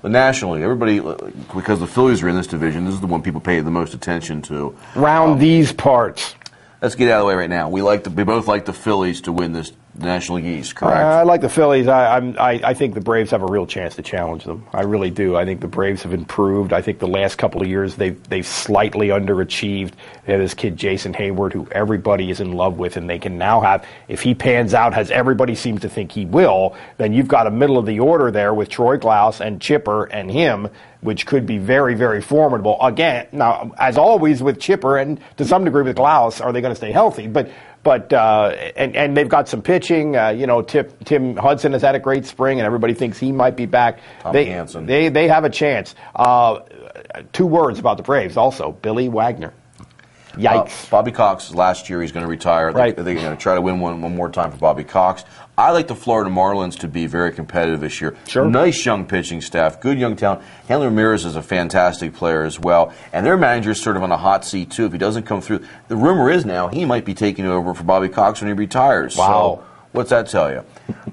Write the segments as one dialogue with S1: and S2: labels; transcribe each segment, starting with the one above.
S1: The National League, everybody, because the Phillies are in this division, this is the one people pay the most attention to.
S2: Round these parts.
S1: Let's get out of the way right now. We both like the Phillies to win this National League East, correct?
S2: I like the Phillies. I think the Braves have a real chance to challenge them. I really do. I think the Braves have improved. I think the last couple of years they've slightly underachieved. They have this kid Jason Hayward, who everybody is in love with, and they can now have, if he pans out as everybody seems to think he will, then you've got a middle of the order there with Troy Glaus and Chipper and him, which could be very, very formidable. Again, now, as always with Chipper and to some degree with Glaus, are they going to stay healthy? But they've got some pitching. Tim Hudson has had a great spring, and everybody thinks he might be back.
S1: Tommy Hanson.
S2: They have a chance. 2 words about the Braves also. Billy Wagner. Yikes.
S1: Bobby Cox, last year he's going to retire.
S2: Right.
S1: They're going to try to win one more time for Bobby Cox. I like the Florida Marlins to be very competitive this year.
S2: Sure.
S1: Nice young pitching staff, good young talent. Hanley Ramirez is a fantastic player as well. And their manager is sort of on a hot seat, too. If he doesn't come through, the rumor is now he might be taking over for Bobby Cox when he retires.
S2: Wow.
S1: So what's that tell you?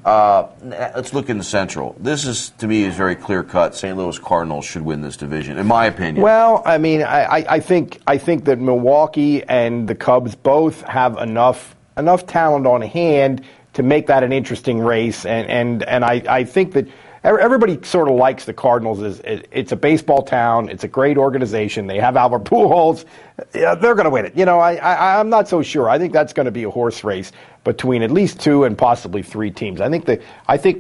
S1: Let's look in the Central. This is, to me, is very clear-cut. St. Louis Cardinals should win this division, in my opinion.
S2: Well, I mean, I think that Milwaukee and the Cubs both have enough talent on hand to make that an interesting race, and I think that everybody sort of likes the Cardinals. It's a baseball town. It's a great organization. They have Albert Pujols. Yeah, they're going to win it. I'm not so sure. I think that's going to be a horse race between at least 2 and possibly 3 teams. I think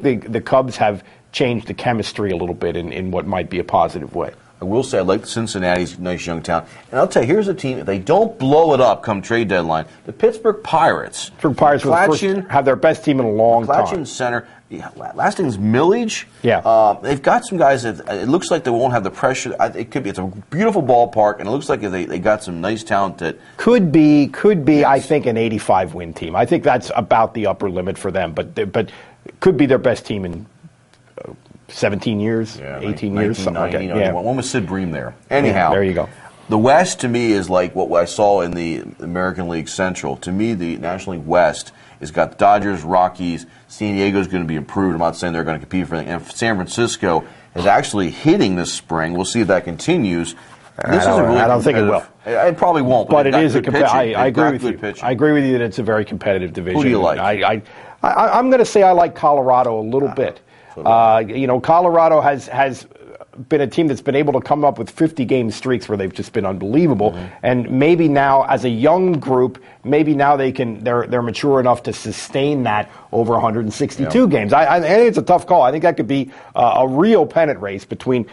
S2: the Cubs have changed the chemistry a little bit in what might be a positive way.
S1: I will say I like Cincinnati's nice young town. And I'll tell you, here's a team, if they don't blow it up come trade deadline, the Pittsburgh Pirates.
S2: Pittsburgh Pirates have their best team in a long time.
S1: McClatchin center. Last name's Millage.
S2: Yeah.
S1: They've got some guys that it looks like they won't have the pressure. It's a beautiful ballpark, and it looks like they got some nice talent that
S2: could be.
S1: Yes.
S2: I think an 85-win team. I think that's about the upper limit for them, but could be their best team in 17 years, 18 years, something like that. Yeah.
S1: One was Sid Bream there. Anyhow,
S2: there you go.
S1: The West, to me, is like what I saw in the American League Central. To me, the National League West has got the Dodgers, Rockies. San Diego's going to be improved. I'm not saying they're going to compete for anything. And San Francisco is actually hitting this spring. We'll see if that continues.
S2: I don't think it will.
S1: It probably won't.
S2: But it is a competitive. I agree with you.
S1: Pitching.
S2: I agree with you that it's a very competitive division.
S1: Who do you like?
S2: I'm going to say I like Colorado a little bit. Colorado has been a team that's been able to come up with 50-game streaks where they've just been unbelievable. Mm-hmm. And maybe now, as a young group, they're mature enough to sustain that over 162 games. I think it's a tough call. I think that could be a real pennant race between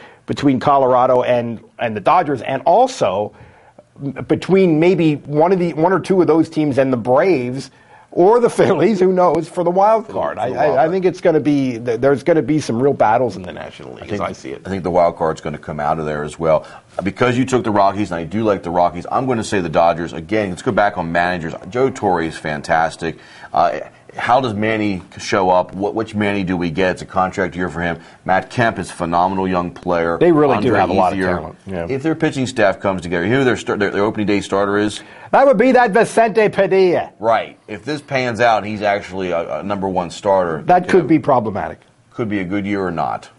S2: Colorado and the Dodgers, and also between maybe one or two of those teams and the Braves. Or the Phillies, who knows, for the wild card. I think it's going to be there's going to be some real battles in the National League, as I see it.
S1: I think the wild card's going to come out of there as well. Because you took the Rockies, and I do like the Rockies, I'm going to say the Dodgers. Again, let's go back on managers. Joe Torre is fantastic. How does Manny show up? Which Manny do we get? It's a contract year for him. Matt Kemp is a phenomenal young player.
S2: They really do have a lot of talent. Yeah.
S1: If their pitching staff comes together, you know who their opening day starter is?
S2: That would be that Vicente Padilla.
S1: Right. If this pans out, he's actually a number 1 starter.
S2: That could be problematic.
S1: Could be a good year or not.